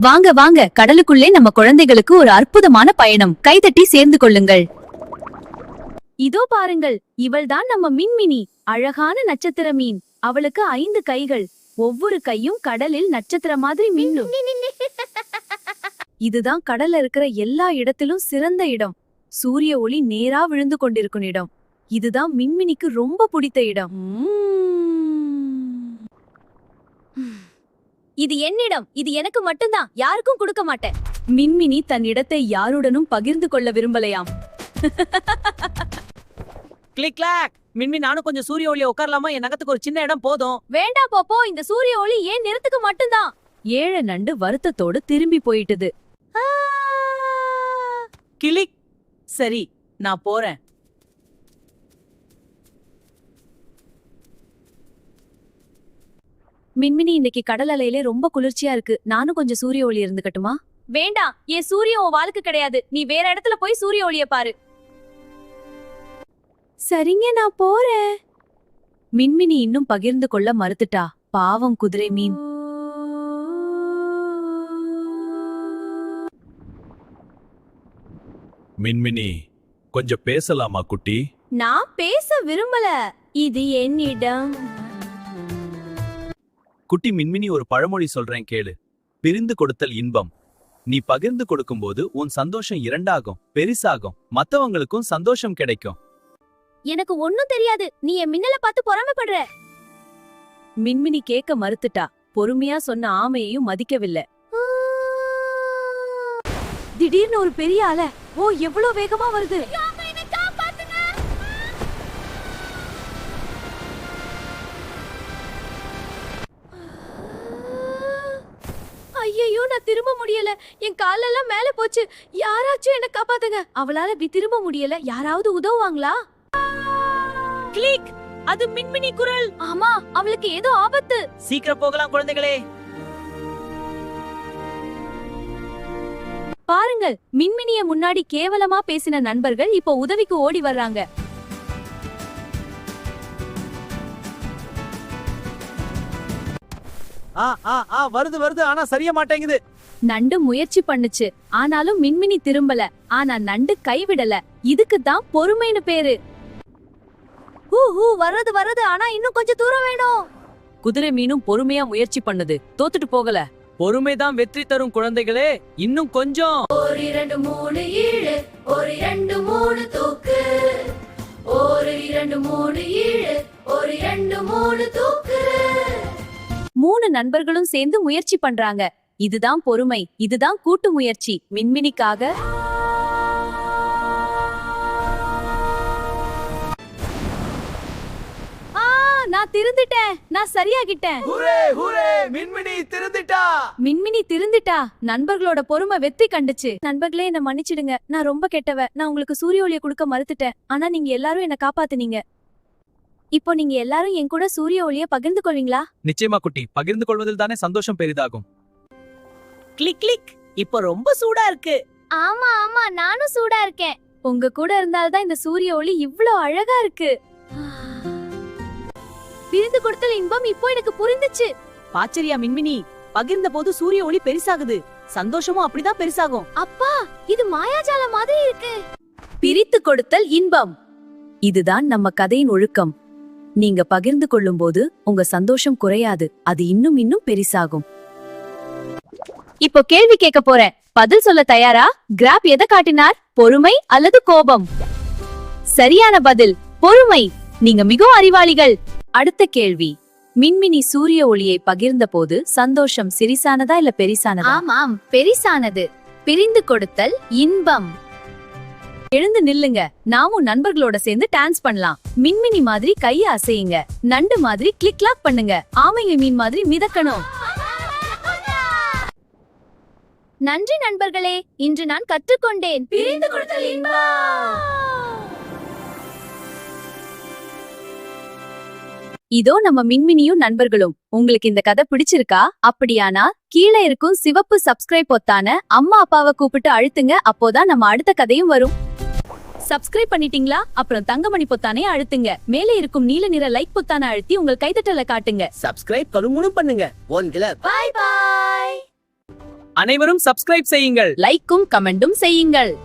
வாங்க வாங்க, கடலுக்குள்ளே நம்ம குழந்தைகளுக்கு ஒரு அற்புதமான பயணம். கைதட்டி சேர்ந்து கொள்ளுங்கள். இதோ பாருங்கள், இவள்தான் நம்ம மின்மினி, அழகான நட்சத்திர மீன். அவளுக்கு 5 கைகள், ஒவ்வொரு கையும் கடலில் நட்சத்திர மாதிரி மின்னும். இதுதான் கடல்ல இருக்கிற எல்லா இடத்திலும் சிறந்த இடம். சூரிய ஒளி நேரா விழுந்து கொண்டிருக்கும் இடம். இதுதான் மின்மினிக்கு ரொம்ப பிடித்த இடம். இது என்னிடம், இது எனக்கு மட்டும்தான், யாருக்கும் கொடுக்க மாட்டேன். மின்மினி தன் இடத்தை யாருடனும் பகிர்ந்து கொள்ள விரும்பலையாம். Click clock. மின்மினி, நானும் கொஞ்சம் சூரிய ஒளிய உட்காரலாமா? என் நகத்துக்கு ஒரு சின்ன இடம் போதும். வேண்டாம் போப்போ, இந்த சூரிய ஒளி ஏன் நிறத்துக்கு மட்டும்தான். ஏழை நண்டு வருத்தத்தோடு திரும்பி போயிட்டது. கிளிக். சரி, நான் போறேன். மின்மினி, இன்னைக்கு கடல் அலையிலே ரொம்ப குளிர்ச்சியா இருக்கு. நானும் கொஞ்சம் சூரிய ஒளி இருந்துக்கட்டுமா? வேண்டாம், என் சூரியன் உன் வாழ்க்கை கிடையாது. நீ வேற இடத்துல போய் சூரிய ஒளிய பாரு. சரிங்க, நான் போறேன். மின்மினி இன்னும் பகிர்ந்து கொள்ள மறுத்துட்டா. பாவம் குதிரை மீன். மின்மினி, கொஞ்சம் பேசலாமா குட்டி? நான் பேச விரும்பல, இது என்னிடம். குட்டி மின்மினி, ஒரு பழமொழி சொல்றேன் கேளு. பிரிந்து கொடுத்தல் இன்பம். நீ பகிர்ந்து கொடுக்கும்போது உன் சந்தோஷம் இரண்டாகும், பெரிசாகும். மத்தவங்களுக்கும் சந்தோஷம் கிடைக்கும். எனக்கு ஒண்ணும் தெரியாது, நீ என் மின்னல பார்த்து பொறாமைப்படுற. மின்மினி கேட்க மறுத்துட்டா. பொறுமையா சொன்ன ஆமையையும் மதிக்கவில்லை. திடீர்னு ஒரு பெரிய அலை. ஓ, எவ்வளவு வேகமா வருது! ஐயோ, நான் திரும்ப முடியல. என் காலெல்லாம் மேல போச்சு. யாராச்சும் என்ன காப்பாத்துங்க. அவளால திரும்ப முடியல. யாராவது உதவுவாங்களா? கிளிக். அது மின்மினி குரல். ஆமா, அவளுக்கு ஏதோ ஆபத்து. சீக்கிரம் போகலாம் குழந்தைகளே. பாருங்கள், மின்மினிய முன்னாடி கேவலமா பேசின நண்பர்கள் இப்போ உதவிக்கு ஓடி வர்றாங்க. வருது. ஆனா சரிய மாட்டேங்குது. நண்டு முயற்சி பண்ணுச்சு, ஆனாலும் மின்மினி திரும்பல. ஆனா நண்டு கைவிடல. இதுக்கு தான் பொறுமைன்னு பேரு. வர்றது. ஆனா இன்னும் கொஞ்சம் தூரம் வேணும். குதிரை மீனும் பொறுமையா முயற்சி பண்ணுது. தோத்துட்டு போகல. பொறுமைதான் வெற்றி தரும் குழந்தைகளே. இன்னும் கொஞ்சம். 1 2 3 இழு, 1 2 3 தூக்கு. 1 2 3 இழு, 1 2 3 தூக்கு. 3 நண்பர்களும் சேர்ந்து முயற்சி பண்றாங்க. இதுதான் பொறுமை, இதுதான் கூட்டு முயற்சி. மின்மினிக்காக. நான் திருந்திட்டேன், நான் சரியாகிட்டேன். மின்மினி திருந்திட்டா. மின்மினி திருந்திட்டா. நண்பர்களோட பொறுமை வெற்றி கண்டுச்சு. நண்பர்களே, என்ன மன்னிச்சிடுங்க, நான் ரொம்ப கெட்டவ. நான் உங்களுக்கு சூரிய ஒளிய கொடுக்க மறுத்துட்டேன். ஆனா நீங்க எல்லாரும் என்ன காப்பாத்துனீங்க. இப்போ நீங்க எல்லாரும் என் கூட சூரிய ஒளிய பகிர்ந்து கொள்வீங்களா? நிச்சயமா குட்டி, பகிர்ந்து கொள்வதில் தானே சந்தோஷம் பெரிதாகும். Click click. இப்ப ரொம்ப சூடா இருக்கு. ஆமா, நானும் சூடா இருக்கேன். உங்க கூட இருந்தால்தான் இந்த சூரிய ஒளி இவ்ளோ அழகா இருக்கு. பிரிந்து கொடுத்தல் இன்பம் இப்போ எனக்கு புரிந்துச்சு. பாச்சரியா மின்மினி, பகிர்ந்த போது சூரிய ஒளி பெரிசாகுது. சந்தோஷமும் அப்படிதான் பெரிசாகும். அப்பா, இது மாயாஜால மாதிரி இருக்கு. பிரித்து கொடுத்தல் இன்பம். இதுதான் நம்ம கதையின் ஒழுக்கம். நீங்க பகிர்ந்து கொள்ளும் போது உங்க சந்தோஷம் குறையாது, அது இன்னும் இன்னும் பெரிசாகும். இப்போ கேள்வி கேட்க போறேன். பதில் சொல்ல தயாரா? கிராப் எதை காட்டினார், பொறுமை அல்லது கோபம்? சரியான பதில் பொறுமை. நீங்க மிகவும் அறிவாளிகள். அடுத்த கேள்வி. மின்மினி சூரிய ஒளியை பகிர்ந்த போது சந்தோஷம் சிறிசானதா இல்ல பெரிசானதா? ஆமாம், பெரிசானது. பிரிந்து கொடுத்தல் இன்பம். எழுந்து நில்லுங்க, நாமும் நண்பர்களோட சேர்ந்து டான்ஸ் பண்ணலாம். மின்மினி மாதிரி கைய அசையுங்க. நண்டு மாதிரி கிளிக் கிளாக் பண்ணுங்க. ஆமைங்க மீன் மாதிரி மிதக்கணும். நன்றி நண்பர்களே, இன்று நான் கற்றுக்கொண்டேன். பிரிந்து கொடுத்தல் இன்பம். இதோ நம்ம மின்மினியும் நண்பர்களும். உங்களுக்கு இந்த கதை பிடிச்சிருக்கா? அப்படியானா கீழே இருக்கும் சிவப்பு சப்ஸ்கிரைப் பொத்தான அம்மா அப்பாவை கூப்பிட்டு அழுத்துங்க. அப்போதான் நம்ம அடுத்த கதையும் வரும். சப்ஸ்கிரைப் பண்ணிட்டீங்களா? அப்புறம் தங்கமணி பொத்தானே அழுத்துங்க. மேலே இருக்கும் நீல நிற லைக் பொத்தான அழுத்தி உங்கள் கைத்தட்டல காட்டுங்க. சப்ஸ்கிரைப் கருமுணும் பண்ணுங்க. By by. அனைவரும் சப்ஸ்கிரைப் செய்யுங்கள். லைக்கும் கமெண்டும் செய்யுங்கள்.